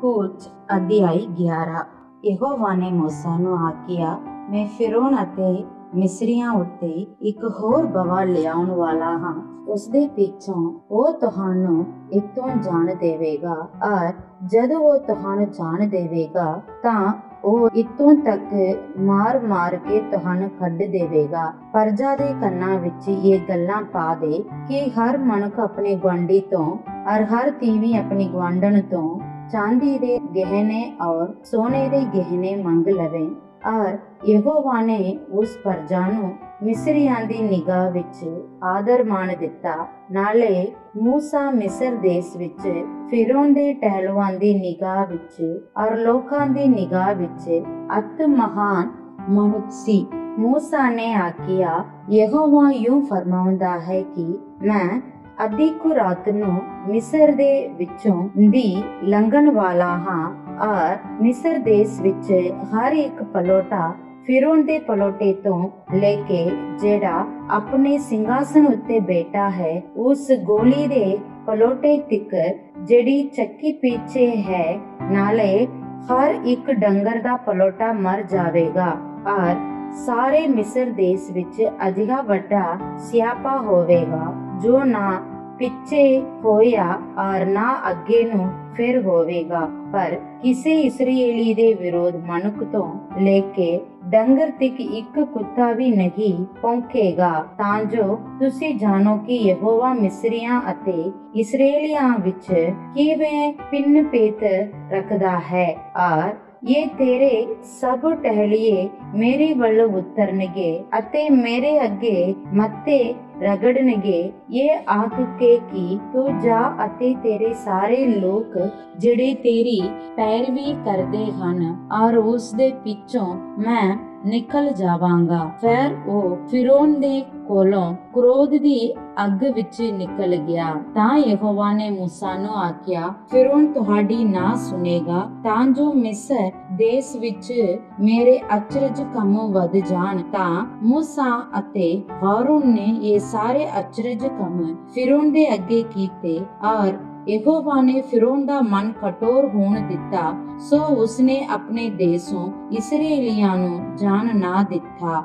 कूच अध्याय 11। यहोवा ने मूसा नूं आखिया, मैं फिरौन अते मिस्रियां उत्ते एक होर गवाह लियाउण वाला हां। उसदे पिछों वो तुहानू इत्थों जाण देवेगा, और जदों वो तुहानू जाण देवेगा तां वो इत्थों तक मार मार के तुहानू कढ देवेगा। प्रजा दे कन्नां विच ये गल्लां पा दे कि हर मनुख अपने गुआंढी तो और हर तीवी अपनी गुआंढण तो चांदी दे गहने और सोने दे गहने मंग लवे। और यहोवा ने उस प्रजा नूं मिस्रियां दी निगाह विच आदर मान दिता। नाले मूसा मिस्र देश विच फिरौन दे टहलुआं दी निगाह विच और लोकां दी निगाह विच अत महान मनुख सी। मूसा ने आखिया, यहोवा यूं फरमाउंदा है कि मैं अद्धी कु रात नूं मिस्र दे विचों दी लंघन वाला हां, और मिस्र देश विच हर एक पलोटा फिरौन दे पलोटे तो लेके जेड़ा अपने सिंहासन उत्ते बैठा है उस गोली दे पलोटे तिकर जेड़ी चक्की पीछे है, नाले हर एक डंगर दा पलोटा मर जावेगा। और सारे मिस्र देश विच अजिहा वड्डा स्यापा होवेगा जो ना पिछे होया और ना अगे नू फिर होवेगा। पर किसे इसराइली दे विरोध मनुख तो लेके डंगर तक एक कुत्ता भी नहीं भौंकेगा, तां जो तुसी जानो कि यहोवा मिस्रियां अते इसराइलियां विच किवें पिन पेत रखदा है। और ये तेरे सब टहलिए मेरे वल उतरनगे अते मेरे अगे मत्थे रगड़नगे, ये आख के कि तू जा अते तेरे सारे लोग जिहड़े तेरी पैरवी करदे हन और उस दे पिछों मैं निकल जावांगा। फिर वो फिरौन दे कोलों क्रोध दी अग विच निकल गया। तां यहोवा ने मूसा नूं आखिया, फिरौन तुहाडी ना सुनेगा, तां जो मिस्र देश विच मेरे अचरज काम वध जाण। तां मूसा अते हारून ने ये सारे अचरज काम फिरौन दे अगे कीते, और यहोवा ने फिरौन दा मन कठोर होण दिता, सो उसने अपने देशों इसराइलियां नूं जाण ना दिता।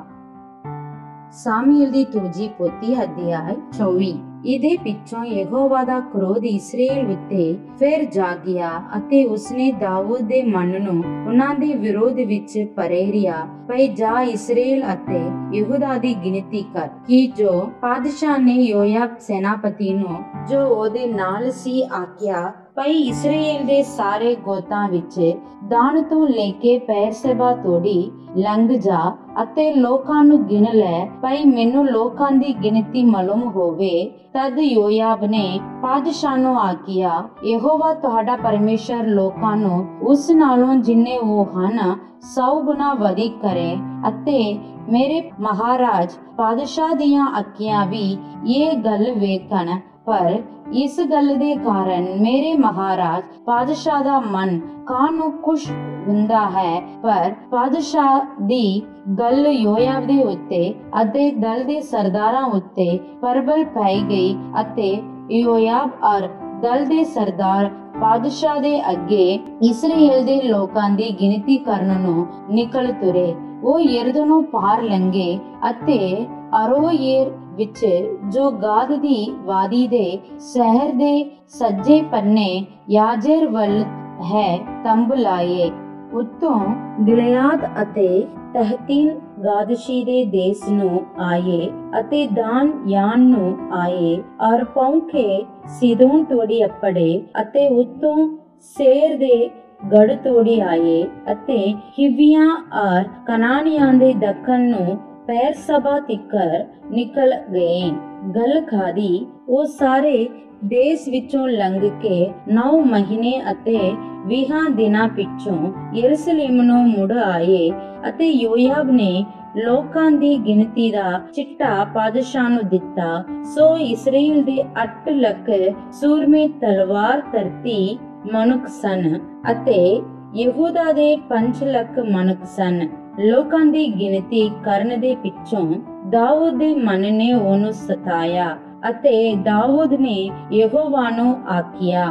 सामुएल दी दूजी पोथी अध्याय 24। इहदे पिछों यहोवा दा क्रोध इसराइल उत्ते फिर जागिया अते उसने दाऊद दे मन नूं उन्हां दे विरोध विच परेरिया, भई जा इसराइल अते यहूदा दी गिनती कर। कि जो पादशाह ने योयाब सेनापति नूं जो ओदे नाल सी आख्या, भई इसराइल दे सारे गोतां विच दान तो लेके पैरसेबा तोड़ी लंघ जा अते लोकां नूं गिन लै, भई मैनूं लोकां दी गिनती मालूम होवे। तद योयाब ने पादशाह नूं आखिया, यहोवा तुहाडा परमेश्वर लोकां नूं उस नालों जिन्ने वो हन 100 गुना वधिक करे, अते मेरे महाराज पादशाह दियां अखियां भी ये गल वेखण। पर इस गल दे कारण मेरे महाराज पादशाह दा मन कानू खुश हुंदा है। पर पादशाह दी गल योयाब दे उत्ते अते दल दे सरदारां उत्ते प्रबल पाई गई, अते योयाब और दल दे सरदार पादशाह दे अगे इसराइल दे लोकां दी गिनती करन नूं निकल तुरे। वो यरदनों पार लंघे अते अरोयेर विच जो गाद दी वादी दे शहर दे सज्जे पन्ने याजेर वल है तंब लाए। उत्तों गिलयाद अते तहतीन गादशी दे देश नूं आए अते दान यान नूं आए, और पौंखे सीदोन तोड़ी अपड़े अते उत्तों शेर दे गढ़ तोड़ी आए, अते हिवियां और कनानियां दे दखन नूं पैर सभा तिकर निकल गए। गल खादी वो सारे देश विचों लंघ के 9 महीने अते 20 दिनां पिछों यरूशलेम नूं मुड़ आए, अते योयाब ने लोकां दी गिनती दा चिट्टा पादशाह नूं दिता। सो इसराइल दे 8 लख सूरमे तलवार धरती मनुख सन, अते यहूदा दे 5 लख मनुख सन। लोकां दी गिनती करन दे पिछों दाऊद दे मन ने ओनू सताया, अते दाऊद ने यहोवा नूं आखिया,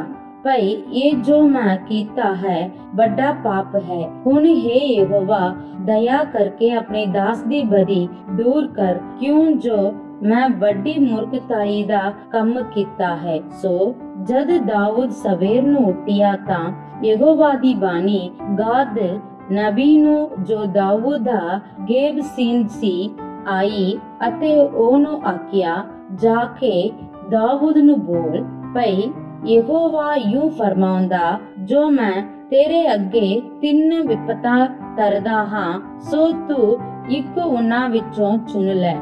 ਭਈ ਇਹ ਜੋ ਮੈਂ ਕੀਤਾ ਹੈ ਵੱਡਾ ਪਾਪ ਹੈ। ਹੁਣ हे ਯਹੋਵਾ ਦਇਆ ਕਰਕੇ ਆਪਣੇ ਦਾਸ ਦੀ ਬਦੀ ਦੂਰ ਕਰ, ਕਿਉਂ ਜੋ ਮੈਂ ਵੱਡੀ ਮੂਰਖਤਾਈ ਦਾ ਕੰਮ ਕੀਤਾ ਹੈ। ਸੋ ਜਦ ਦਾਊਦ ਸਵੇਰ ਨੂੰ ਉੱਠਿਆ ਤਾਂ ਯਹੋਵਾ ਦੀ ਬਾਣੀ ਗਾਦ ਨਬੀ ਨੂੰ, ਜੋ ਦਾਊਦ ਦਾ ਗੇਬਸੀਨ ਸੀ, ਆਈ ਅਤੇ ਉਹਨੂੰ ਆਖਿਆ, ਜਾ ਕੇ ਦਾਊਦ ਨੂੰ ਬੋਲ, ਭਈ ਯਹੋਵਾ ਯੂੰ ਫਰਮਾਉਂਦਾ, ਜੋ ਮੈਂ ਤੇਰੇ ਅੱਗੇ 3 ਵਿਪਤਾ ਤਰਦਾ ਹਾਂ, ਸੋ ਤੂੰ ਇੱਕ ਉਹਨਾਂ ਵਿੱਚੋਂ ਚੁਣ ਲੈ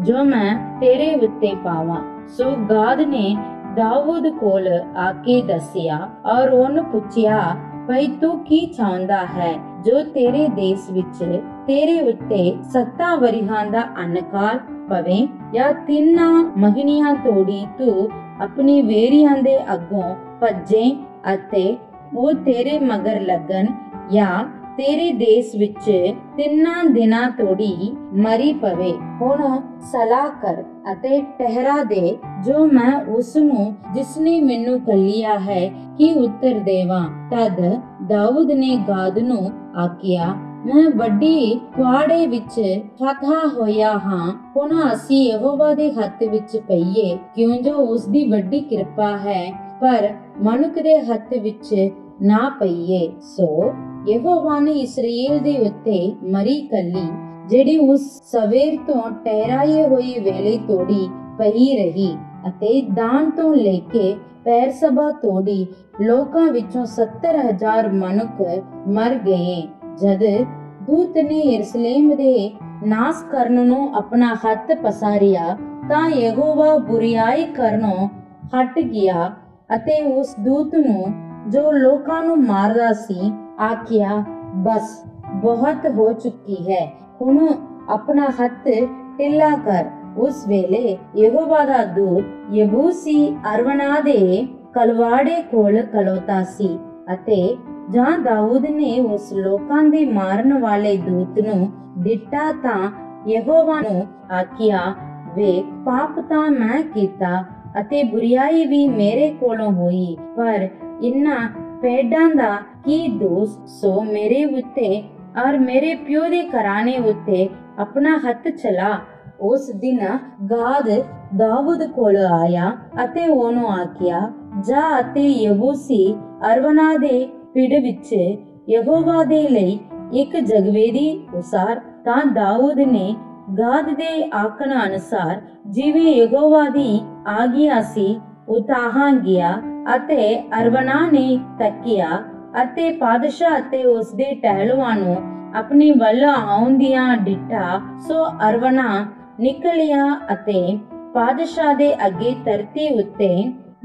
ਜੋ ਮੈਂ ਤੇਰੇ ਉੱਤੇ ਪਾਵਾਂ। ਸੋ ਗਾਦ ਨੇ ਦਾਊਦ ਕੋਲ ਆ ਕੇ ਦੱਸਿਆ ਔਰ ਉਹਨੂੰ ਪੁੱਛਿਆ, ਭਈ ਤੂੰ ਕੀ ਚਾਹੁੰਦਾ ਹੈ, ਜੋ ਤੇਰੇ ਦੇਸ਼ ਵਿੱਚ ਤੇਰੇ ਉੱਤੇ 7 ਵਰਿਆਂ ਦਾ ਅਨਕਾਲ ਪਵੇ, ਜਾਂ 3 ਮਹੀਨਿਆਂ ਤੋੜੀ ਤੂੰ ਆਪਣੀ ਵੇਰੀਆਂ ਦੇ ਅੱਗੋਂ ਭੱਜੇ ਅਤੇ ਉਹ ਤੇਰੇ ਮਗਰ ਲੱਗਣ, ਜਾਂ ਤੇਰੇ ਦੇਸ਼ ਵਿੱਚ 3 ਦਿਨਾਂ ਤੋੜੀ ਮਰੀ ਪਵੇ। ਹੁਣ ਸਲਾਹ ਕਰ ਅਤੇ ਠਹਿਰਾ ਦੇ, ਜੋ ਮੈਂ ਉਸ ਨੂੰ ਜਿਸਨੇ ਮੈਨੂੰ ਕੱਲਿਆ ਹੈ ਕੀ ਉੱਤਰ ਦੇਵਾਂ। ਤਦ ਦਾਊਦ ਨੇ ਗਾਦ ਨੂੰ ਆਖਿਆ, ਮੈਂ ਵੱਡੀ ਕੁਆੜੇ ਵਿੱਚ ਫਸਾ ਹੋਇਆ ਹਾਂ। ਹੁਣ ਅਸੀਂ ਯਹੋਵਾ ਦੇ ਹੱਥ ਵਿੱਚ ਪਈਏ, ਕਿਉਂ ਜੋ ਉਸ ਦੀ ਵੱਡੀ ਕਿਰਪਾ ਹੈ, ਪਰ ਮਨੁੱਖ ਦੇ ਹੱਥ ਵਿੱਚ ਨਾ ਪਈਏ। ਸੋ ਯਹੋਵਾ ਨੇ ਇਸਰਾਏਲ ਦੇ ਉੱਤੇ ਮਰੀ ਕੱਲੀ, ਜਿਹੜੀ ਉਸ ਸਵੇਰ ਤੋਂ ਠਹਿਰਾਏ ਹੋਏ ਵੇਲੇ ਤੋੜੀ ਪਈ ਰਹੀ, ਅਤੇ ਦਾਨ ਤੋਂ ਲੈ ਕੇ ਪੈਰਸਬਾ ਤੋੜੀ ਲੋਕਾਂ ਵਿੱਚੋਂ 70,000 ਮਨੁੱਖ ਮਰ ਗਏ। ਜਦ ਦੂਤ ਨੇ ਯਰੂਸ਼ਲਮ ਦੇ ਨਾਸ ਕਰਨ ਨੂੰ ਆਪਣਾ ਹੱਥ ਪਸਾਰਿਆ, ਤਾਂ ਯਹੋਵਾ ਬੁਰੀਆਈ ਕਰਨੋਂ ਹਟ ਗਿਆ ਅਤੇ ਉਸ ਦੂਤ ਨੂੰ, ਜੋ ਲੋਕਾਂ ਨੂੰ ਮਾਰਦਾ ਸੀ, ਆਖਿਆ, ਬਸ ਬਹੁਤ ਹੋ ਚੁੱਕੀ ਹੈ, ਹੁਣ ਆਪਣਾ ਹੱਥ ਢਿੱਲਾ ਕਰ। ਉਸ ਵੇਲੇ ਯਹੋਵਾ ਦਾ ਦੂਤ ਯਬੂਸੀ ਅਰਵਨਾ ਦੇ ਕਲਵਾੜੇ ਕੋਲ ਖਲੋਤਾ ਸੀ, ਅਤੇ ਜਾਂ ਦਾਊਦ ਨੇ ਉਸ ਲੋਕਾਂ ਦੇ ਮਾਰਨ ਵਾਲੇ ਦੂਤ ਨੂੰ ਦਿੱਤਾ ਤਾਂ ਯਹੋਵਾ ਨੂੰ ਆਖਿਆ, ਵੇਖ, ਪਾਪ ਤਾਂ ਮੈਂ ਕੀਤਾ ਅਤੇ ਬੁਰੀਆਈ ਵੀ ਮੇਰੇ ਕੋਲੋਂ ਹੋਈ, ਪਰ ਇਨ੍ਹਾਂ ਭੇਡਾਂ ਦਾ ਕੀ ਦੋਸ਼? ਸੋ ਮੇਰੇ ਉੱਤੇ ਔਰ ਮੇਰੇ ਪਿਓ ਦੇ ਘਰਾਣੇ ਉੱਤੇ ਆਪਣਾ ਹੱਥ ਚਲਾ। ਉਸ ਦਿਨ ਗਾਦ ਦਾਊਦ ਕੋਲ ਆਇਆ ਅਤੇ ਉਹਨੂੰ ਆਖਿਆ, ਜਾ ਅਤੇ ਯਬੂਸੀ ਅਰਵਨਾ ਦੇ ਪਿੰਡ ਵਿੱਚ ਯਹੋਵਾ ਦੇ ਲਈ ਇੱਕ ਜਗਵੇਦੀ ਉਸਾਰ। ਤਾਂ ਦਾਊਦ ਨੇ ਗਾਦ ਦੇ ਆਖਣ ਅਨੁਸਾਰ ਜਿਵੇਂ ਯਹੋਵਾ ਦੀ ਆਗਿਆ ਸੀ, ਉਤਾਹਾਂ ਗਿਆ, ਅਤੇ ਅਰਵਨਾ ਨੇ ਤੱਕਿਆ ਅਤੇ ਪਾਦਸ਼ਾਹ ਅਤੇ ਉਸ ਦੇ ਟਹਿਲੂਆਂ ਨੂੰ ਆਪਣੇ ਵੱਲ ਆਉਂਦਿਆਂ ਡਿੱਠਾ। ਸੋ ਅਰਵਨਾ ਨਿਕਲਿਆ ਅਤੇ ਪਾਦਸ਼ਾਹ ਦੇ ਅੱਗੇ ਧਰਤੀ ਉੱਤੇ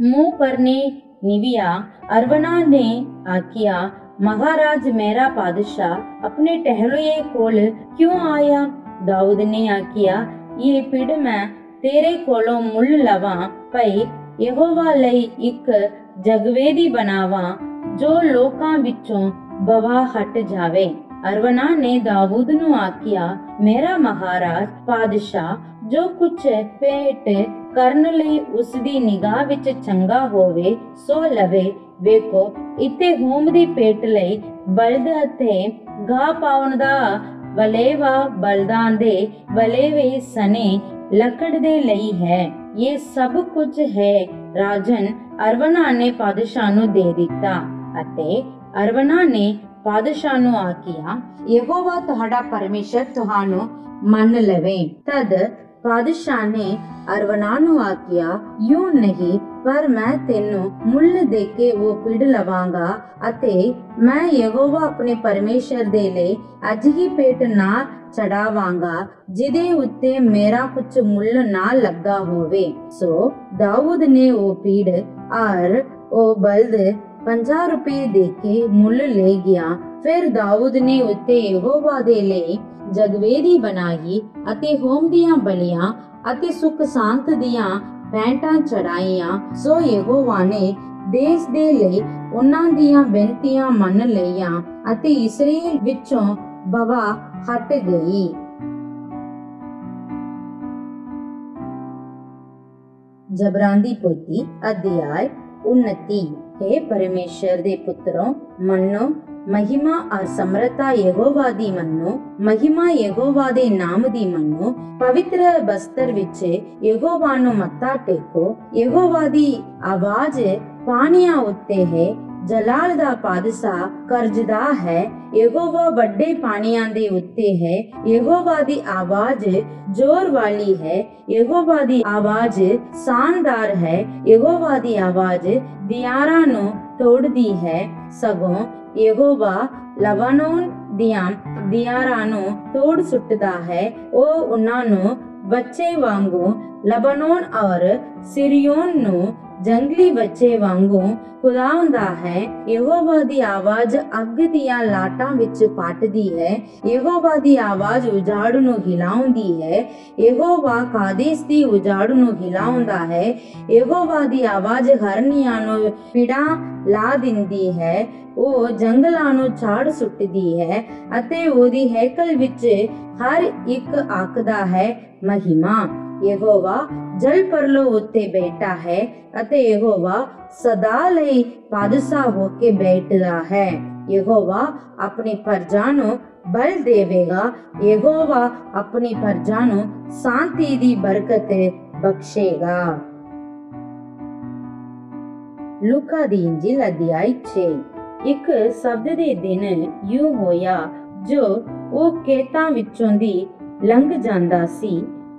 ਮੂੰਹ ਕਰਨੇ ਨਿਵਿਆ। ਅਰਵਨਾ ਨੇ ਆਖਿਆ, ਮਹਾਰਾਜ ਮੇਰਾ ਪਾਦਸ਼ਾਹ ਆਪਣੇ ਟਹਿਲੂਏ ਕੋਲ ਕਿਉਂ ਆਇਆ? ਦਾਊਦ ਨੇ ਆਖਿਆ, ਇਹ ਪਿੜ ਮੈਂ ਤੇਰੇ ਕੋਲੋਂ ਮੁੱਲ ਲਵਾਂ, ਭਈ ਯਹੋਵਾ ਲਈ ਇੱਕ ਜਗਵੇਦੀ ਬਣਾਵਾਂ, ਜੋ ਲੋਕਾਂ ਵਿੱਚੋਂ ਬਵਾ ਹਟ ਜਾਵੇ। ਅਰਵਨਾ ਨੇ ਦਾਊਦ ਨੂੰ ਆਖਿਆ, ਮੇਰਾ ਮਹਾਰਾਜ ਪਾਦਸ਼ਾਹ ਜੋ ਕੁਝ ਭੇਟ ਕਰਨ ਲਈ ਉਸ ਦੀ ਨਿਗਾਹ ਵਿੱਚ ਚੰਗਾ ਹੋਵੇ ਸੋ ਲਵੇ। ਵੇਖੋ, ਇੱਥੇ ਹੋਮ ਦੀ ਭੇਟ ਲਈ ਬਲਦ ਅਤੇ ਗਾਹ ਪਾਉਣ ਦਾ ਵਲੇਵਾ ਬਲਦਾਂ ਦੇ ਵਲੇਵੇ ਸਣੇ ਲੱਕੜ ਦੇ ਲਈ ਹੈ। ਇਹ ਸਭ ਕੁਝ ਹੈ। ਰਾਜਨ ਅਰਵਨਾ ਨੇ ਪਾਦਸ਼ਾਹ ਨੂੰ ਦੇ ਦਿੱਤਾ ਅਤੇ ਅਰਵਨਾ ਨੇ ਪਾਦਸ਼ਾਹ ਨੂੰ ਆਖਿਆ, ਯਹੋਵਾ ਤੁਹਾਡਾ ਪਰਮੇਸ਼ਰ ਤੁਹਾਨੂੰ ਮੰਨ ਲਵੇ। ਤਦ ਪਾਦਸ਼ਾਹ ਨੇ ਅਰਵਨਾ ਨੂੰ ਆਖਿਆ, ਯੂੰ ਨਹੀਂ, ਪਰ ਮੈਂ ਤੈਨੂੰ ਮੁੱਲ ਦੇ ਕੇ ਉਹ ਪਿੜ ਲਵਾਂਗਾ, ਅਤੇ ਮੈਂ ਯਹੋਵਾ ਆਪਣੇ ਪਰਮੇਸ਼ਰ ਦੇ ਲਈ ਅਜਿਹੀ ਭੇਟ ਨਾ ਚੜਾਵਾਂਗਾ ਜਿਹਦੇ ਉੱਤੇ ਮੇਰਾ ਕੁਝ ਮੁੱਲ ਨਾ ਲੱਗਾ ਹੋਵੇ। ਸੋ ਦਾਊਦ ਨੇ ਉਹ ਪੀੜ ਔਰ ਉਹ ਬਲਦ 50 ਰੁਪਏ ਦੇ ਕੇ ਮੁੱਲ ਲੈ ਗਿਆ। ਫਿਰ ਦਾਊਦ ਨੇ ਉੱਤੇ ਯਹੋਵਾ ਦੇ ਲਈ ਜਗਵੇਦੀ ਬਣਾਈ ਅਤੇ ਹੋਮ ਦੀਆਂ ਬਲੀਆਂ ਅਤੇ ਸੁਖ ਸ਼ਾਂਤ ਦੀਆਂ ਭੇਟਾਂ ਚੜਾਈਆਂ। ਸੋ ਯਹੋਵਾ ਨੇ ਦੇਸ਼ ਦੇ ਲਈ ਉਹਨਾਂ ਦੀਆਂ ਬੇਨਤੀਆਂ ਮੰਨ ਲਈਆਂ ਅਤੇ ਇਸਰਾਏਲ ਵਿੱਚੋਂ ਬਵਾ ਹਟ ਗਈ। ਜਬਰਾਂ ਦੀ ਪੋਥੀ ਅਧਿਆਇ उन्नति। हे परमेश्वर दे पुत्रों, मन्नो महिमा और समरता यहोवा दी मन्नो, महिमा यहोवा दे नाम दी मन्नो। पवित्र बस्तर विच यहोवा नू मत्था टेको। यहोवा दी आवाज पानियां उत्ते है, जलाल दा पादशाह करजदा है। यहोवा बड़े पानियां दे उत्ते है, यहोवा दी आवाज जोर वाली है, यहोवा दी आवाज शानदार है, यहोवा दी आवाज दियारा नू तोड़दी है। सगों यहोवा लबानोन दियां दियारा नू तोड़ सुटदा है। ओ उन्हां नू बच्चे वांगू लबानोन और सिरियोन नू जंगली बच्चे वांगू खुदाउंदा है। यहोवा दी आवाज अग दियां लाटां विच पाटदी है, यहोवा दी आवाज उजाड़ नू हिलाउंदी है। यहोवा कादेश दी उजाड़ नू हिलाउंदा है, यहोवा दी आवाज हरनियां नू पीड़ा ला दिंदी है। ਉਹ ਜੰਗਲਾਂ ਨੂੰ ਛਾੜ ਸੁੱਟਦੀ ਹੈ ਅਤੇ ਉਹਦੀ ਹੈਕਲ ਵਿੱਚ ਹਰ ਇੱਕ ਆਖਦਾ ਹੈ ਮਹਿਮਾ। ਯਹੋਵਾ ਜਲ ਪਰਲੋ ਉੱਤੇ ਬੈਠਾ ਹੈ ਅਤੇ ਯਹੋਵਾ ਸਦਾ ਲਈ ਬਾਦਸ਼ਾਹ ਹੋ ਕੇ ਬੈਠਦਾ ਹੈ। ਯਹੋਵਾ ਆਪਣੀ ਪ੍ਰਜਾ ਨੂੰ ਬਲ ਦੇਵੇਗਾ, ਯਹੋਵਾ ਆਪਣੀ ਪ੍ਰਜਾ ਨੂੰ ਸ਼ਾਂਤੀ ਦੀ ਬਰਕਤ ਬਖਸ਼ੇਗਾ। ਲੂਕਾ ਦੀ ਇੰਜੀਲ ਅਧਿਆਇ 6। ਇੱਕ ਸਬਤ ਦੇ ਦਿਨ ਯੂ ਹੋਇਆ ਜੋ ਉਹ ਖੇਤਾਂ ਵਿੱਚੋਂ ਦੀ ਲੰਘ ਜਾਂਦਾ ਸੀ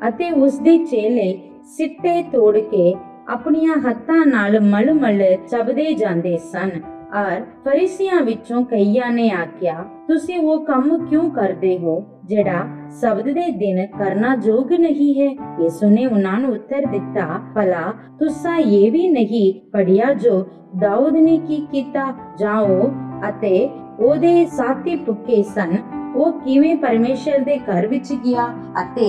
ਅਤੇ ਉਸ ਦੇ ਚੇਲੇ ਸਿੱਟੇ ਤੋੜ ਕੇ ਆਪਣੀਆਂ ਹੱਥਾਂ ਨਾਲ ਮਲ-ਮਲ ਚਬਦੇ ਜਾਂਦੇ ਸਨ। ਔਰ ਫਰੀਸੀਆਂ ਵਿੱਚੋਂ ਕਈਆਂ ਨੇ ਆਖਿਆ, ਤੁਸੀਂ ਉਹ ਕੰਮ ਕਿਉਂ ਕਰਦੇ ਹੋ ਜਿਹੜਾ ਸਬਤ ਦੇ ਦਿਨ ਕਰਨਾ ਯੋਗ ਨਹੀਂ ਹੈ? ਯਿਸੂ ਨੇ ਉਹਨਾਂ ਨੂੰ ਉੱਤਰ ਦਿੱਤਾ, ਭਲਾ ਤੁਸਾਂ ਇਹ ਵੀ ਨਹੀਂ ਪੜ੍ਹਿਆ ਜੋ ਦਾਊਦ ਨੇ ਕੀ ਕੀਤਾ? ਜਾਓ ਅਤੇ ਉਹਦੇ ਸਾਥੀ ਭੁੱਖੇ ਸਨ, ਉਹ ਕਿਵੇਂ ਪਰਮੇਸ਼ਰ ਦੇ ਘਰ ਵਿੱਚ ਗਿਆ ਅਤੇ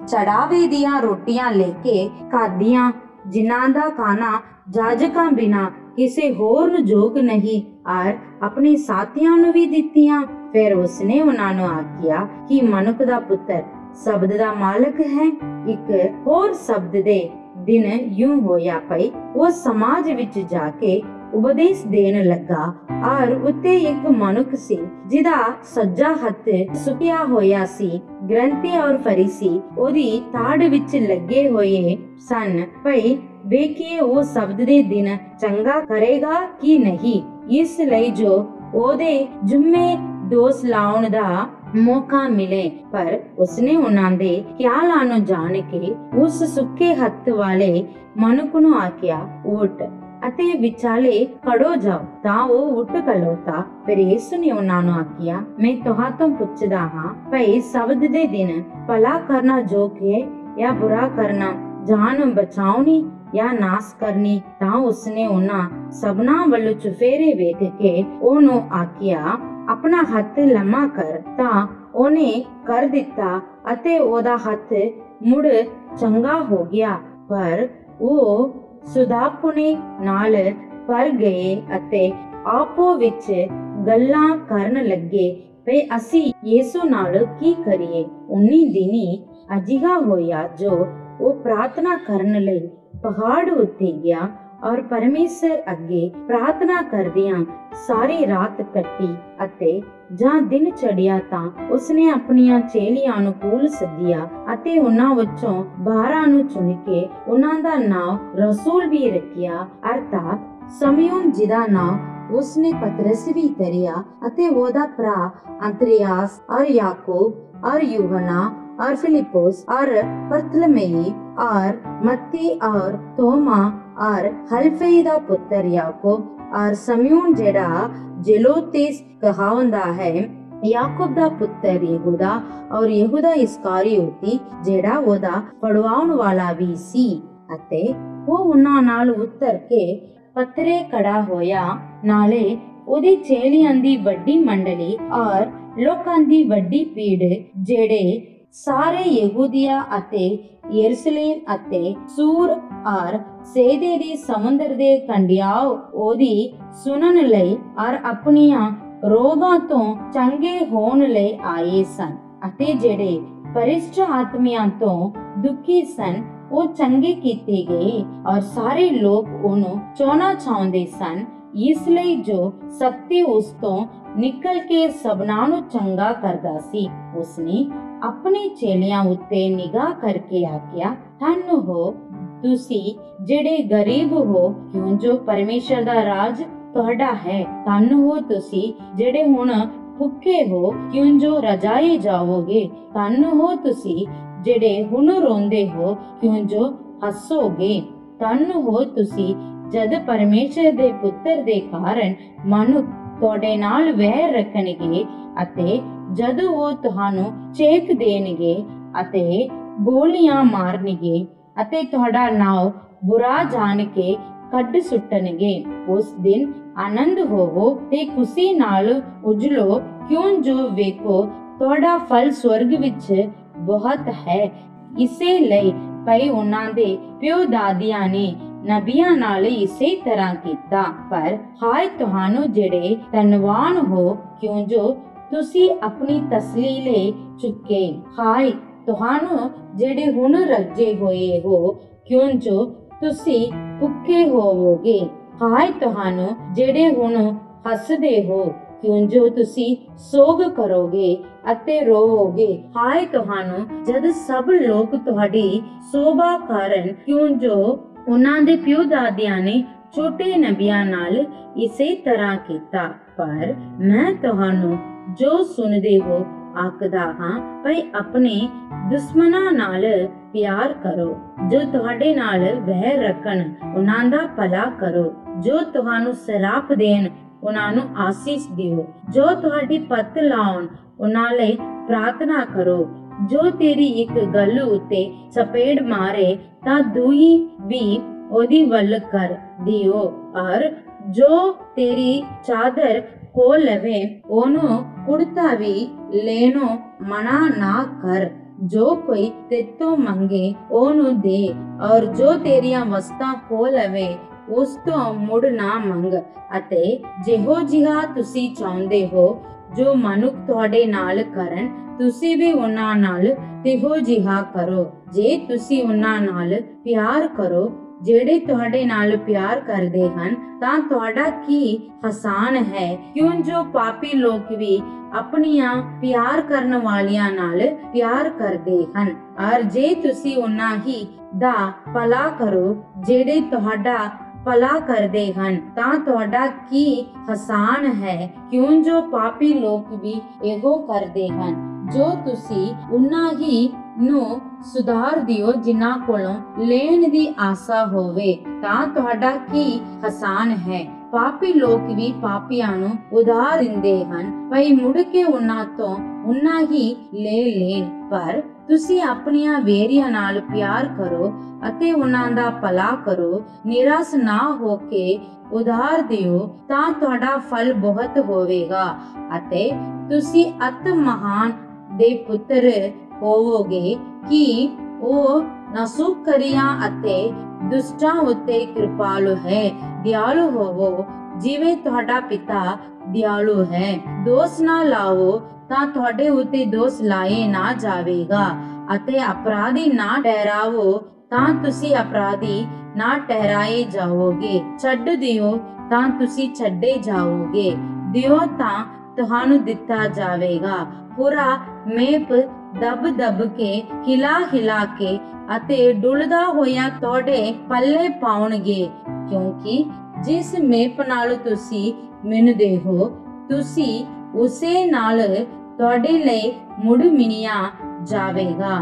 ਚੜਾਵੇ ਦੀਆਂ ਰੋਟੀਆਂ ਲੈ ਕੇ ਖਾਧੀਆਂ, ਜਿਨ੍ਹਾਂ ਦਾ ਖਾਣਾ ਜਾਜਕਾਂ ਬਿਨਾ ਕਿਸੇ ਹੋਰ ਨੂੰ ਯੋਗ ਨਹੀਂ, ਔਰ ਆਪਣੇ ਸਾਥੀਆਂ ਨੂੰ ਵੀ ਦਿੱਤੀਆਂ। ਫਿਰ ਉਸਨੇ ਉਹਨਾਂ ਨੂੰ ਆਖਿਆ ਕਿ ਮਨੁੱਖ ਦਾ ਪੁੱਤਰ ਸ਼ਬਦ ਦਾ ਮਾਲਕ ਹੈ। ਇੱਕ ਹੋਰ ਸ਼ਬਦ ਦੇ ਦਿਨ ਯੂ ਹੋਇਆ ਪਈ ਉਹ ਸਮਾਜ ਵਿੱਚ ਜਾ ਕੇ ਉਪਦੇਸ਼ ਦੇਣ ਲੱਗਾ, ਔਰ ਉੱਤੇ ਇੱਕ ਮਨੁੱਖ ਸੀ ਜਿਹਦਾ ਸੱਜਾ ਹੱਥ ਸੁੱਕਿਆ ਹੋਇਆ ਸੀ। ਗ੍ਰੰਥੀ ਔਰ ਫਰੀਸੀ ਉਹਦੀ ਤਾੜ ਵਿੱਚ ਲੱਗੇ ਹੋਏ ਸਨ, ਭਈ ਵੇਖੀਏ ਉਹ ਸ਼ਬਦ ਦੇ ਦਿਨ ਚੰਗਾ ਕਰੇਗਾ ਕਿ ਨਹੀਂ, ਇਸ ਲਈ ਜੋ ਉਹਦੇ ਜੁਮੇ ਦੋਸ਼ ਲਾਉਣ ਦਾ ਮੌਕਾ ਮਿਲੇ। ਪਰ ਉਸਨੇ ਉਹਨਾਂ ਦੇ ਖਿਆਲਾਂ ਨੂੰ ਜਾਣ ਕੇ ਉਸ ਸੁੱਕੇ ਹੱਥ ਵਾਲੇ ਮਨੁੱਖ ਨੂੰ ਆਖਿਆ, ਉੱਠ ਅਤੇ ਵਿਚਾਲੇ ਖੜੋ ਜਾਓ। ਤਾਂ ਉਹ ਉੱਠ ਖਲੋਤਾ। ਫਿਰ ਯਿਸੂ ਨੇ ਉਹਨਾਂ ਨੂੰ ਆਖਿਆ, ਮੈਂ ਤੁਹਾਤੋਂ ਪੁੱਛਦਾ ਹਾਂ, ਭਈ ਸ਼ਬਦ ਦੇ ਦਿਨ ਭਲਾ ਕਰਨਾ ਯੋਗ ਹੈ ਜਾਂ ਬੁਰਾ ਕਰਨਾ, ਜਾਨ ਬਚਾਉਣੀ ਜਾਂ ਨਾਸ ਕਰਨੀ? ਤਾਂ ਉਸਨੇ ਉਹਨਾਂ ਸਭਨਾਂ ਵੱਲੋਂ ਚੁਫੇਰੇ ਵੇਖ ਕੇ ਉਹਨੂੰ ਆਖਿਆ, ਆਪਣਾ ਹੱਥ ਲੰਮਾ ਕਰ। ਤਾਂ ਉਹਨੇ ਕਰ ਦਿੱਤਾ ਅਤੇ ਉਹਦਾ ਹੱਥ ਮੁੜ ਚੰਗਾ ਹੋ ਗਿਆ। ਪਰ ਉਹ ਸੁਦਾਪੁਣੇ ਨਾਲ ਭਰ ਗਏ ਅਤੇ ਆਪੋ ਵਿੱਚ ਗੱਲਾਂ ਕਰਨ ਲੱਗੇ, ਭਈ ਅਸੀਂ ਯਿਸੂ ਨਾਲ ਕੀ ਕਰੀਏ? ਉਨੀ ਦਿਨੀ ਅਜਿਹਾ ਹੋਇਆ ਜੋ ਉਹ ਪ੍ਰਾਰਥਨਾ ਕਰਨ ਲਈ ਪਹਾੜ ਉੱਤੇ ਗਿਆ ਔਰ ਪਰਮੇਸ਼ਰ ਅੱਗੇ ਪ੍ਰਾਰਥਨਾ ਕਰਦਿਆਂ ਸਾਰੀ ਰਾਤ ਕੱਟੀ ਅਤੇ ਜਾਂ ਦਿਨ ਚੜਿਆ ਤਾਂ ਉਸਨੇ ਆਪਣੀਆਂ ਚੇਲੀਆਂ ਨੂੰ ਕੋਲ ਸੱਦਿਆ ਅਤੇ ਉਹਨਾਂ ਵਿੱਚੋਂ 12 ਨੂੰ ਚੁਣ ਕੇ ਉਹਨਾਂ ਦਾ ਨਾਮ ਰਸੂਲ ਵੀ ਰੱਖਿਆ, ਅਰਥਾਤ ਸਮਿਉਨ ਜਿਹਦਾ ਨਾਮ ਉਸਨੇ ਪਤਰਸ ਵੀ ਧਰਿਆ ਅਤੇ ਉਹਦਾ ਭਰਾ ਅੰਦਰਿਆਸ ਔਰ ਯਾਕੂਬ ਔਰ ਯੂਹਨਾ और फिलिपोस और बरतलमेई और मत्ती और तोमा और हल्फई दा पुत्र याकूब और समयून जेड़ा जेलोतेस कहावंदा है, याकूब दा पुत्र यहूदा और यहूदा इस्कारियोती जेड़ा ओदा पड़वाउण वाला भी सी। अते वो उन्हां नाल उतर के पत्थरे खड़ा होया, नाले ओदी चेलियां दी वड्डी मंडली और लोकां दी वड्डी भीड़ जेड़े ਸਾਰੇ ਯਹੂਦੀਆ ਅਤੇ ਯਰੂਸ਼ਲਮ ਅਤੇ ਸੂਰ ਔਰ ਸੇਦੇ ਦੇ ਸਮੁੰਦਰ ਦੇ ਕੰਢਿਆਂ ਉਹਦੀ ਸੁਣਨ ਲਈ ਔਰ ਆਪਣੀਆਂ ਰੋਗਾਂ ਤੋਂ ਚੰਗੇ ਹੋਣ ਲਈ ਆਏ ਸਨ ਅਤੇ ਜਿਹੜੇ ਪਰਿਸ਼ਟ ਆਤਮਿਆਂ ਤੋਂ ਦੁਖੀ ਸਨ ਉਹ ਚੰਗੇ ਕੀਤੇ ਗਏ ਔਰ ਸਾਰੇ ਲੋਕ ਉਹਨੂੰ ਚਾਹੁਣਾ ਚਾਹੁੰਦੇ ਸਨ। ਇਸ ਲਈ ਜੋ ਸੱਤੇ ਉਸ ਤੋਂ ਨਿਕਲ ਕੇ ਸਭਨਾਂ ਨੂੰ ਚੰਗਾ ਕਰਦਾ ਸੀ, ਉਸਨੇ ਆਪਣੇ ਚੇਲਿਆਂ ਉੱਤੇ ਨਿਗਾਹ ਕਰਕੇ ਆਖਿਆ, ਧੰਨ ਹੋ ਤੁਸੀਂ ਜਿਹੜੇ ਗਰੀਬ ਹੋ, ਕਿਉਂ ਜੋ ਪਰਮੇਸ਼ਰ ਦਾ ਰਾਜ ਤੁਹਾਡਾ ਹੈ। ਧੰਨ ਹੋ ਤੁਸੀਂ ਜਿਹੜੇ ਹੁਣ ਭੁੱਖੇ ਹੋ, ਕਿਉਂ ਜੋ ਰਜਾਏ ਜਾਓਗੇ। ਧੰਨ ਹੋ ਤੁਸੀਂ ਜਿਹੜੇ ਹੁਣ ਰੋਂਦੇ ਹੋ, ਕਿਉਂ ਜੋ ਹੱਸੋਗੇ। ਧੰਨ ਹੋ ਤੁਸੀਂ ਜਦ ਪਰਮੇਸ਼ਰ ਦੇ ਪੁੱਤਰ ਦੇ ਕਾਰਨ ਮਨੁੱਖ ਤੁਹਾਡੇ ਨਾਲ ਵੈਰ ਰੱਖਣਗੇ ਅਤੇ ਜਦ ਉਹ ਤੁਹਾਨੂੰ ਚੇਕ ਦੇਣਗੇ ਅਤੇ ਗੋਲੀਆਂ ਮਾਰਨਗੇ ਅਤੇ ਤੁਹਾਡਾ ਨਾਮ ਬੁਰਾ ਜਾਣ ਕੇ ਕੱਢ ਸੁੱਟਣਗੇ। ਉਸ ਦਿਨ ਆਨੰਦ ਹੋਵੋ ਤੇ ਖੁਸ਼ੀ ਨਾਲ ਉਜਲੋ, ਕਿਉਂ ਜੋ ਵੇਖੋ ਤੁਹਾਡਾ ਫਲ ਸਵਰਗ ਵਿੱਚ ਬਹੁਤ ਹੈ। ਇਸੇ ਲਈ ਭਈ ਉਹਨਾਂ ਦੇ ਪਿਓ ਦਾਦਿਆਂ ਨੇ ਨਬੀਆਂ ਨਾਲ ਇਸੇ ਤਰ੍ਹਾਂ ਕੀਤਾ। ਪਰ ਹਾਏ ਤੁਹਾਨੂੰ ਜਿਹੜੇ ਧਨਵਾਨ ਹੋ, ਕਿਉਂ ਜੋ ਤੁਸੀਂ ਆਪਣੀ ਤਸਲੀ ਲੈ ਚੁੱਕੇ। ਹਾਏ ਤੁਹਾਨੂੰ ਜਿਹੜੇ ਹੁਣ ਰੱਜੇ ਹੋਏ ਹੋ, ਕਿਉਂ ਜੋ ਤੁਸੀਂ ਭੁੱਖੇ ਹੋਵੋਗੇ। ਹਾਏ ਤੁਹਾਨੂੰ ਜਿਹੜੇ ਹੁਣ ਹੱਸਦੇ ਹੋ, ਕਿਉਂ ਜੋ ਤੁਸੀਂ ਸੋਗ ਕਰੋਗੇ ਅਤੇ ਰੋਵੋਗੇ। ਹਾਏ ਤੁਹਾਨੂੰ ਜਦ ਸਭ ਲੋਕ ਤੁਹਾਡੀ ਸੋਭਾ ਕਰਨ, ਕਿਉਂ ਜੋ ਉਹਨਾਂ ਦੇ ਪਿਓ ਦਾਦਿਆਂ ਨੇ ਛੋਟੇ ਨਬੀਆਂ ਨਾਲ ਇਸੇ ਤਰ੍ਹਾਂ ਕੀਤਾ। ਪਰ ਮੈਂ ਤੁਹਾਨੂੰ ਜੋ ਸੁਣਦੇ ਹੋ ਆਖਦਾ ਹਾਂ, ਭਈ ਆਪਣੇ ਦੁਸ਼ਮਣਾਂ ਨਾਲ ਪਿਆਰ ਕਰੋ, ਜੋ ਤੁਹਾਡੇ ਨਾਲ ਵੈਰ ਰੱਖਣ ਉਹਨਾਂ ਦਾ ਭਲਾ ਕਰੋ, ਜੋ ਤੁਹਾਨੂੰ ਸਰਾਪ ਦੇਣ ਉਹਨਾਂ ਨੂੰ ਆਸੀਸ ਦਿਓ, ਜੋ ਤੁਹਾਡੀ ਪੱਤ ਲਾਉਣ ਉਹਨਾਂ ਲਈ ਪ੍ਰਾਰਥਨਾ ਕਰੋ, ਜੋ ਤੇਰੀ ਇੱਕ ਗੱਲ ਉੱਤੇ ਚਪੇੜ ਮਾਰੇ ਤਾਂ ਦੂਈ ਵੀ ਉਹਦੀ ਵੱਲ ਕਰ ਦਿਓ, ਔਰ ਜੋ ਤੇਰੀ ਚਾਦਰ ਖੋ ਲਵੇ ਉਹਨੂੰ ਕੁੜਤਾ ਵੀ ਲੈਣੋਂ ਮਨਾ ਨਾ ਕਰ। ਜੋ ਕੋਈ ਤੇਤੋਂ ਮੰਗੇ ਉਹਨੂੰ ਦੇ, ਔਰ ਜੋ ਤੇਰੀਆਂ ਵਸਤਾਂ ਖੋ ਲਵੇ ਉਸ ਤੋਂ ਮੁੜ ਨਾ ਮੰਗ। ਅਤੇ ਜਿਹੋ ਜਿਹਾ ਤੁਸੀਂ ਚਾਹੁੰਦੇ ਹੋ ਜੋ ਮਨੁੱਖ ਤੁਹਾਡੇ ਨਾਲ ਕਰਨ, ਤੁਸੀਂ ਵੀ ਉਹਨਾਂ ਨਾਲ ਤਿਹੋ ਜਿਹਾ ਕਰੋ। ਜੇ ਤੁਸੀਂ ਉਹਨਾਂ ਨਾਲ ਪਿਆਰ ਕਰੋ ਜਿਹੜੇ ਤੁਹਾਡੇ ਨਾਲ ਪਿਆਰ ਕਰਦੇ ਹਨ, ਤਾਂ ਤੁਹਾਡਾ ਕੀ ਹਸਾਨ ਹੈ, ਕਿਉਂ ਜੋ ਪਾਪੀ ਲੋਕ ਵੀ ਆਪਣੀਆਂ ਪਿਆਰ ਕਰਨ ਵਾਲਿਆਂ ਨਾਲ ਪਿਆਰ ਕਰਦੇ ਹਨ। ਔਰ ਜੇ ਤੁਸੀਂ ਉਹਨਾਂ ਹੀ ਦਾ ਭਲਾ ਕਰੋ ਜਿਹੜੇ ਤੁਹਾਡਾ ਭਲਾ ਕਰਦੇ ਹਨ, ਤਾਂ ਤੁਹਾਡਾ ਕੀ ਹਸਾਨ ਹੈ, ਕਿਉਂ ਜੋ ਪਾਪੀ ਲੋਕ ਵੀ ਇਹੋ ਕਰਦੇ ਹਨ। ਜੋ ਤੁਸੀਂ ਉਹਨਾਂ ਹੀ ਨੂੰ ਸੁਧਾਰ ਦਿਓ ਜਿਨ੍ਹਾਂ ਕੋਲੋਂ ਲੈਣ ਦੀ ਆਸਾ ਹੋਵੇ, ਤਾਂ ਤੁਹਾਡਾ ਕੀ ਹਸਾਨ ਹੈ। ਪਾਪੀ ਲੋਕ ਵੀ ਪਾਪੀਆਂ ਨੂੰ ਉਧਾਰ ਦਿੰਦੇ ਹਨ, ਭਈ ਮੁੜ ਕੇ ਉਹਨਾਂ ਤੋਂ ਉਹਨਾਂ ਹੀ ਲੈ ਲੈਣ। ਪਰ ਤੁਸੀਂ ਆਪਣੀਆਂ ਵੇਰੀਆਂ ਨਾਲ ਪਿਆਰ ਕਰੋ ਅਤੇ ਉਹਨਾਂ ਦਾ ਭਲਾ ਕਰੋ, ਨਿਰਾਸ਼ ਨਾ ਹੋ ਕੇ ਉਧਾਰ ਦਿਓ, ਤਾਂ ਤੁਹਾਡਾ ਫਲ ਬਹੁਤ ਹੋਵੇਗਾ ਅਤੇ ਤੁਸੀਂ ਅਤ ਮਹਾਨ ਦੇ ਪੁੱਤਰ ਹੋਵੋਗੇ ਕਿ ਉਹ ਨਾਸੁਕਰੀਆਂ ਅਤੇ ਦੁਸ਼ਟਾਂ ਉੱਤੇ ਕਿਰਪਾਲੂ ਹੈ। ਦਿਆਲੂ ਹੋਵੋ ਜਿਵੇਂ ਤੁਹਾਡਾ ਪਿਤਾ ਦਿਆਲੂ ਹੈ। ਦੋਸ਼ ਨਾ ਲਾਓ ਤਾਂ ਤੁਹਾਡੇ ਉੱਤੇ ਦੋਸ਼ ਲਾਏ ਨਾ ਜਾਵੇਗਾ, ਅਤੇ ਅਪਰਾਧੀ ਨਾ ਠਹਿਰਾਵੋ ਤਾਂ ਤੁਸੀਂ ਅਪਰਾਧੀ ਨਾ ਠਹਿਰਾਏ ਜਾਓਗੇ। ਛੱਡ ਦਿਓ ਤਾਂ ਤੁਸੀਂ ਛੱਡੇ ਜਾਓਗੇ। ਦਿਓ ਤਾਂ ਤੁਹਾਨੂੰ ਦਿੱਤਾ ਜਾਵੇਗਾ। ਪੂਰਾ ਮੇਪ ਦਬ ਦਬ ਕੇ ਹਿਲਾ ਕੇ ਅਤੇ ਡੁੱਲਦਾ ਹੋਇਆ ਤੁਹਾਡੇ ਪੱਲੇ ਪਾਉਣਗੇ, ਕਿਉਂਕਿ ਜਿਸ ਮੇਪ ਨਾਲ ਤੁਸੀਂ ਮਿਣਦੇ ਹੋ, ਤੁਸੀਂ ਉਸੇ ਨਾਲ ਤੁਹਾਡੇ ਲਈ ਮੁੜ ਮਿਣਿਆ ਜਾਵੇਗਾ।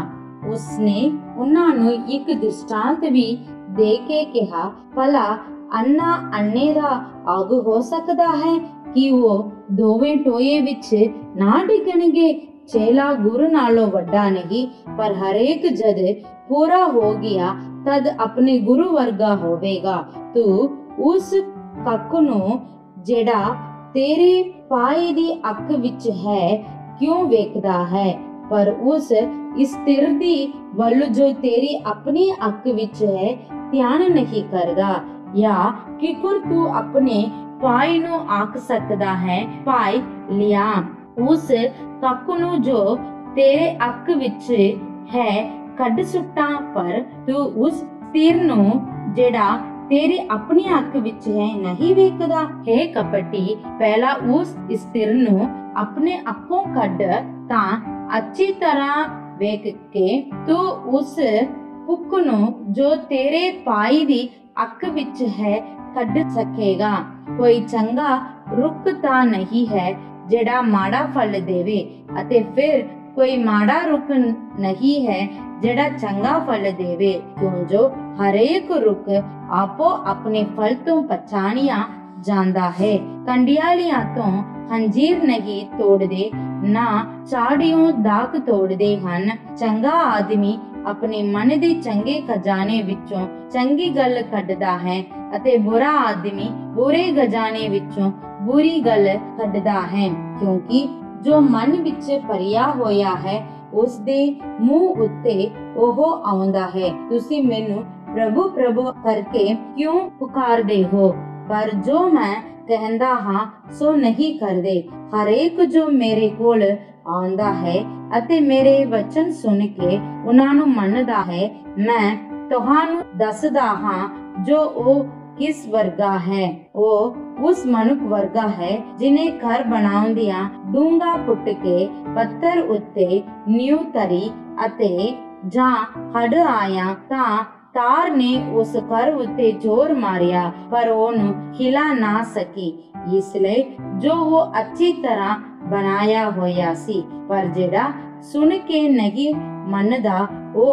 ਉਸਨੇ ਉਹਨਾਂ ਨੂੰ ਇੱਕ ਦ੍ਰਿਸ਼ਟਾਂਤ ਵੀ ਦੇ ਕੇ ਕਿਹਾ, ਭਲਾ ਅੰਨਾ ਅੰਨੇ ਦਾ ਅੱਗ ਹੋ ਸਕਦਾ ਹੈ ਕਿ ਉਹ ਦੋਵੇਂ ਟੋਏ ਵਿੱਚ ਨਾ ਡਿੱਗਣਗੇ। ਚੇਲਾ ਗੁਰੂ ਨਾਲੋਂ ਵੱਡਾ ਨਹੀਂ, ਪਰ ਹਰੇਕ ਜਦ ਪੂਰਾ ਹੋ ਗਿਆ ਤਦ ਆਪਣੇ ਗੁਰੂ ਵਰਗਾ ਹੋਵੇਗਾ। ਤੂੰ ਉਸ ਕੱਖ ਨੂੰ ਜਿਹੜਾ ਤੇਰੇ ਪਾਏ ਦੀ ਅੱਖ ਵਿੱਚ ਹੈ ਕਿਉਂ ਵੇਖਦਾ ਹੈ, ਪਰ ਉਸ ਇਸਤਰੀ ਦੀ ਵੱਲ ਜੋ ਤੇਰੀ ਆਪਣੀ ਅੱਖ ਵਿੱਚ ਹੈ ਧਿਆਨ ਨਹੀਂ ਕਰਦਾ। ਜਾਂ ਕਿਕਰ ਤੂੰ ਆਪਣੇ ਭਾਈ ਨੂੰ ਆਖ ਸਕਦਾ ਹੈ, ਭਾਈ ਲਿਆ ਉਸ ਕੱਖ ਨੂੰ ਜੋ ਤੇਰੇ ਅੱਖ ਵਿੱਚ ਹੈ ਕੱਢ ਸੁੱਟਾਂ, ਪਰ ਤੂੰ ਉਸ ਸਿਰ ਨੂੰ ਜਿਹੜਾ तेरी अपनी अख विच है नहीं वेखदा। हे कपटी, पहला उस सिर नूं अपने अखों कढ तां अच्छी तरह वेख के तू उस हुक नूं जो तेरे पाई दी अख विच है कढ सकेगा। कोई चंगा रुख तां नहीं है जेड़ा माड़ा फल देवे, अते फिर कोई माड़ा रुख नहीं है जेड़ा चंगा फल देवे, क्यों जो हरेक रुख आपो अपने फल तो पहचानिया जांदा है। कंडियालियां तो हंजीर नहीं तोड़दे, ना झाड़ियों दाग तोड़दे हन। चंगा आदमी अपने मन दे चंगे खजाने विचों चंगी गल कढदा है, अते बुरा आदमी बुरे खजाने विचों बुरी गल कढदा है, क्योंकि जो मन विच भरिया होया है उस दे मुंह उत्ते ओह आउंदा है। तुसी मैनू प्रभु प्रभु करके क्यों पुकारदे हो, पर जो मैं कहंदा हां सो नहीं करदे। हरेक जो मेरे कोल आउंदा है अते मेरे वचन सुन के उन्हां नूं मनदा है, मैं तुहानू दसदा हां जो ओ किस वर्गा है। ओ उस मनुख वर्गा है जिन्हें घर बनाउंदियां डूंगा पुट के पत्थर उत्ते नींव धरी, अते जां हड़ आया तां तार ने उस घर उत्ते जोर मारिया, पर ओनू हिला ना सकी, इसलिए जो वो अच्छी तरह बनाया होया सी। पर जेड़ा सुन के नहीं मनदा ओ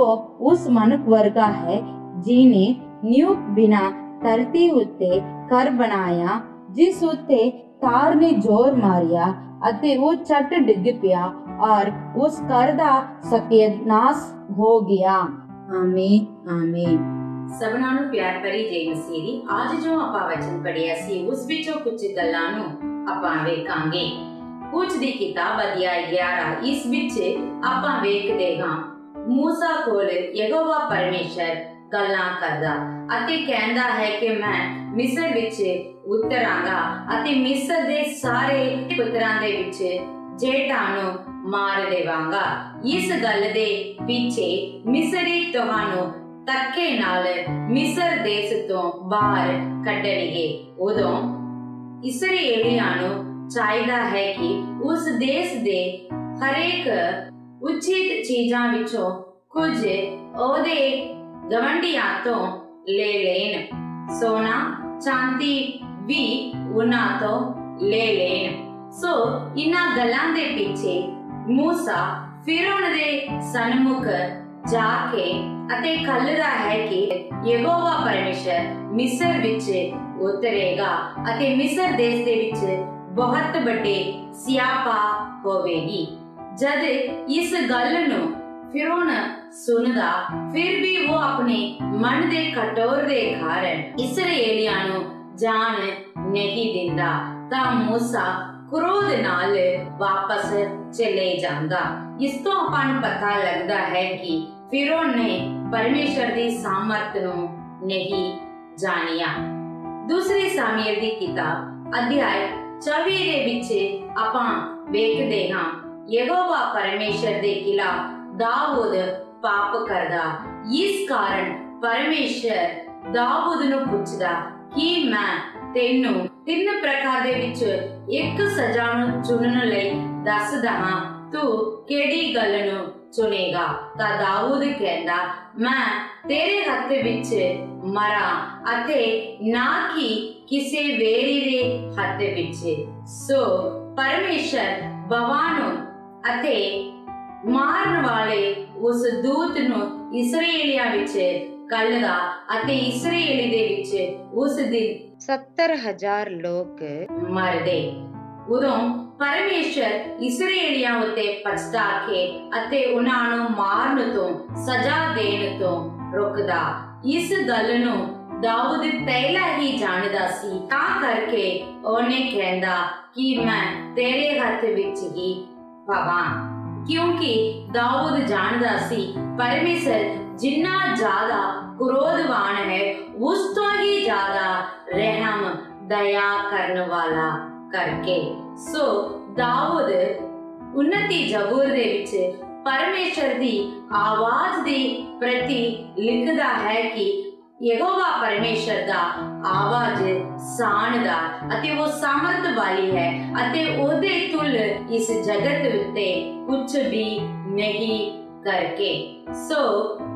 उस मनुख वर्गा है जिने नींव बिना धरती उत्ते घर बनाया, जिस उत्ते तार ने जोर मारिया अते वो झट डिग पिया और उस घर दा सत्यानाश हो गया। आमीन आमीन। सबना नू प्यार भरी जय मसीह दी। आज जो ਆਪਾਂ वचन पढ़िया सी उस ਵਿੱਚੋਂ ਕੁਝ ਗੱਲਾਂ ਨੂੰ ਆਪਾਂ ਵੇਖਾਂਗੇ। ਕੁਝ ਦੀ ਕਿਤਾਬ ਅਧਿਆਇ 11 ਇਸ ਵਿੱਚ ਆਪਾਂ ਵੇਖਦੇ ਹਾਂ मूसा ਕੋਲ ਯਹੋਵਾ ਪਰਮੇਸ਼ਰ ਗੱਲਾਂ ਕਰਦਾ ਅਤੇ ਕਹਿੰਦਾ ਹੈ ਕਿ ਮੈਂ ਮਿਸਰ ਵਿੱਚ ਉਤਰਾਂਗਾ ਅਤੇ ਮਿਸਰ ਦੇ ਸਾਰੇ ਪੁੱਤਰਾਂ ਦੇ ਵਿੱਚ ਜੇਠਾਂ ਨੂੰ ਮਾਰ ਦੇਵਾਂਗਾ। ਇਸ ਗੱਲ ਦੇ ਪਿੱਛੇ ਮਿਸਰੀ ਤੁਹਾਨੂੰ ਧੱਕੇ ਨਾਲ ਮਿਸਰ ਦੇਸ਼ ਤੋਂ ਬਾਹਰ ਕੱਢਣਗੇ। ਉਦੋਂ ਇਸਰਾਏਲੀਆਂ ਨੂੰ ਚਾਹੀਦਾ ਹੈ ਕਿ ਉਸ ਦੇਸ਼ ਦੇ ਹਰੇਕ ਉਚਿਤ ਚੀਜ਼ਾਂ ਵਿੱਚੋਂ ਕੁਝ ਉਹਦੇ ਗਵੰਡੀਆਂ ਤੋਂ ਲੈ ਲੈਣ। ਸੋਨਾ ਚਾਂਦੀ ਵੀ ਉਹਨਾਂ ਤੋਂ ਲੈ ਲੈਣ। ਸੋ ਇਹਨਾਂ ਗੱਲਾਂ ਦੇ ਪਿੱਛੇ मूसा फिरौन दे सन्मुख जाके अते खलदा है कि यहोवा परमेश्वर मिस्र विच उतरेगा अते मिस्र देश दे विच बहुत बड़े सियापा होवेगी। जद इस गल नू फिरौन सुनदा फिर भी वो अपने मन दे कठोर दे कारण इस्राएलियां नू जान नहीं दिंदा ता मूसा क्रोध नाल वापस चले जांदा। इस तो ਆਪਾਂ ਨੂੰ ਪਤਾ ਲੱਗਦਾ ਹੈ ਕਿ ਫਿਰੌਨ ਨੇ ਪਰਮੇਸ਼ਰ ਦੀ ਸਾਮਰਥ ਨੂੰ ਨਹੀਂ ਜਾਣਿਆ। ਦੂਸਰੀ ਸਾਮੂਏਲ ਦੀ ਕਿਤਾਬ ਅਧਿਆਇ 24 ਦੇ ਵਿੱਚ ਆਪਾਂ ਵੇਖਦੇ ਹਾਂ ਯਹੋਵਾ ਪਰਮੇਸ਼ਰ ਦੇ ਖਿਲਾਫ ਦਾਊਦ ਪਾਪ ਕਰਦਾ। ਇਸ ਕਾਰਨ ਪਰਮੇਸ਼ਰ ਦਾਊਦ ਨੂੰ ਪੁੱਛਦਾ ਕਿ ਮੈਂ ਤੈਨੂੰ 3 ਪ੍ਰਕਾਰ ਦੇ ਵਿੱਚ ਇੱਕ ਸਜ਼ਾ ਨੂੰ ਚੁਣਨ ਲਈ ਦੱਸਦਾ ਹਾਂ, ਤੂੰ ਕਿਹੜੀ ਗੱਲ ਨੂੰ ਚੁਣੇਗਾ? ਤਾਂ ਦਾਊਦ ਕਹਿੰਦਾ ਮੈਂ ਤੇਰੇ ਹੱਥ ਵਿੱਚ ਮਰਾਂ ਅਤੇ ਨਾ ਕਿ ਕਿਸੇ ਵੇਰੀ ਦੇ ਹੱਥ ਵਿੱਚ। ਸੋ ਪਰਮੇਸ਼ਰ ਬਵਾਂ ਨੂੰ ਅਤੇ ਮਾਰਨ ਵਾਲੇ ਉਸ ਦੂਤ ਨੂੰ ਇਸਰਾਏਲੀਆਂ ਵਿੱਚ ਕੱਲਦਾ ਅਤੇ ਇਸਰਾਏਲੀ ਦੇ ਵਿੱਚ ਉਸ ਦਿਨ 70,000 ਲੋਕ ਮਰਦੇ। ਉਦੋਂ ਪਰਮੇਸ਼ਰ ਇਸਰਾਏਲੀਆਂ ਉੱਤੇ ਪਛਤਾ ਕੇ ਅਤੇ ਉਹਨਾਂ ਨੂੰ ਮਾਰਨ ਤੋਂ ਸਜ਼ਾ ਦੇਣ ਤੋਂ ਰੁਕਦਾ। ਇਸ ਗੱਲ ਨੂੰ ਦਾਊਦ ਪਹਿਲਾਂ ਹੀ ਜਾਣਦਾ ਸੀ, ਤਾਂ ਕਰਕੇ ਉਹਨੇ ਕਹਿੰਦਾ ਕਿ ਮੈਂ ਤੇਰੇ ਹੱਥ ਵਿੱਚ ਹੀ ਪਵਾਂ, ਕਿਉਂਕਿ ਦਾਊਦ ਜਾਣਦਾ ਸੀ ਪਰਮੇਸ਼ਰ ਜਿੰਨਾ ਜ਼ਿਆਦਾ क्रोधवान है उस तो ही ज्यादा रहम दया करने वाला करके। सो दाऊद उन्नति जबूर दे विच परमेश्वर दी आवाज दे प्रति लिखदा है कि यहोवा परमेश्वर दा आवाज शानदार अते वो सामर्थ वाली है अते ओदे तुल इस जगत उत्ते कुछ भी नहीं करके। सो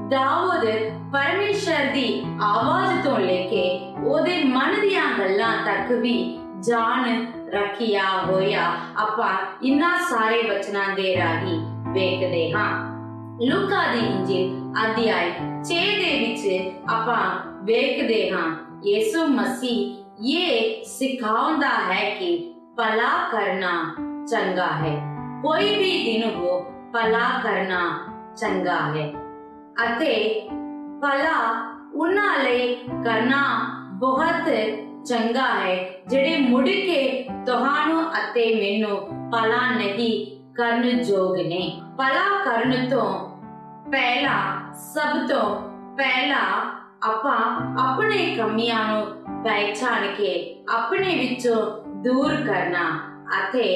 दाऊद परमेश्वर दी आवाज तो लेके ओदे मन दियां गल्लां तक भी जान रखिया होया आपां इन्ना सारे वचनां दे राही वेखदे हां। लूका दी इंजिल अध्याय 6 दे विच आपां वेखदे हां यीशु मसीह ये सिखाउंदा है कि भला करना चंगा है, कोई भी दिन हो भला करना चंगा है अते भला उन्हां लई करना बहुत चंगा है जेड़े मुड़ के तुहानू अते मैनू भला नहीं करन जोग ने। भला करन तो पहला सब तो पहला आपां अपने कमियां नू पहचान के अपने विचों दूर करना अते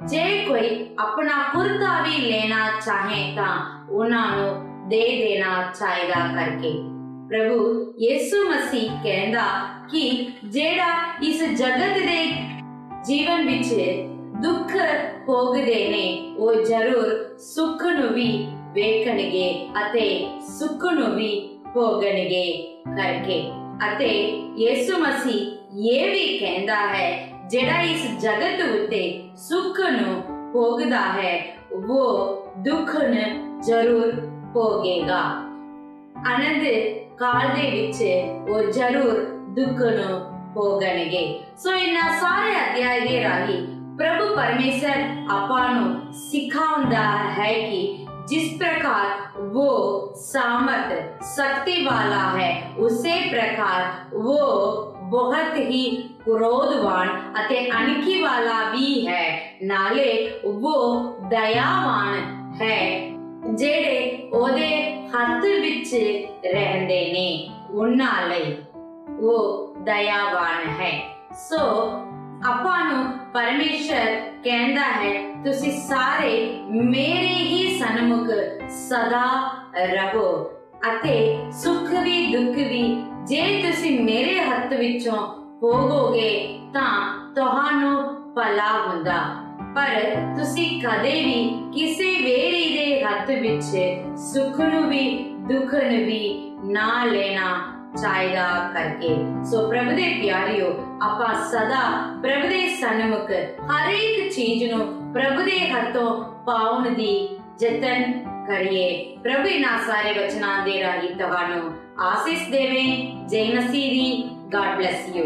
जे कोई अपना कुर्ता भी लेना चाहे तां उन्हां नू दे देना चाहिदा करके। प्रभु यीशु मसीह कहंदा कि जेड़ा इस जगत दे जीवन विच दुख भोगदे ने वो जरूर सुख नू भी वेखणगे अते सुख नू भी भोगणगे करके। अते यीशु मसीह ये भी कहंदा है जेड़ा इस जगत उत्ते सुख नू भोगदा है वो दुख नू जरूर भोगेगा। आनंद काल दे विच वो जरूर दुख नू भोगणगे। सो इन्ना सारे अध्याय दे राही प्रभु परमेश्वर आपां नू सिखाउंदा है कि जिस प्रकार वो सामर्थ शक्ति वाला है उसे प्रकार वो बहुत ही क्रोधवान अते अनखी वाला भी है, नाले वो दयावान है जेड़े ओदे हथ विच रहंदे ने उन्हां लई वो दयावान है। सो आपां नू परमेश्वर कहंदा है तुसी सारे मेरे ही सन्मुख सदा रहो अते सुख भी दुख भी जे तुसी मेरे हथ विचों भोगोगे तां तुहानू भला हुंदा, पर तुसी कदे भी किसी वेरी दे हथ विच सुख नू भी दुख नू भी ना लेना चाहिदा करके। सो प्रभु दे प्यारियो आपां सदा प्रभु दे सन्मुख हर एक चीज नू प्रभु दे हथों पाउण दी जतन करिए। प्रभु इन्हां सारे वचनां दे राही तुहानू आशीष देवे। जय मसीह दी। God bless you.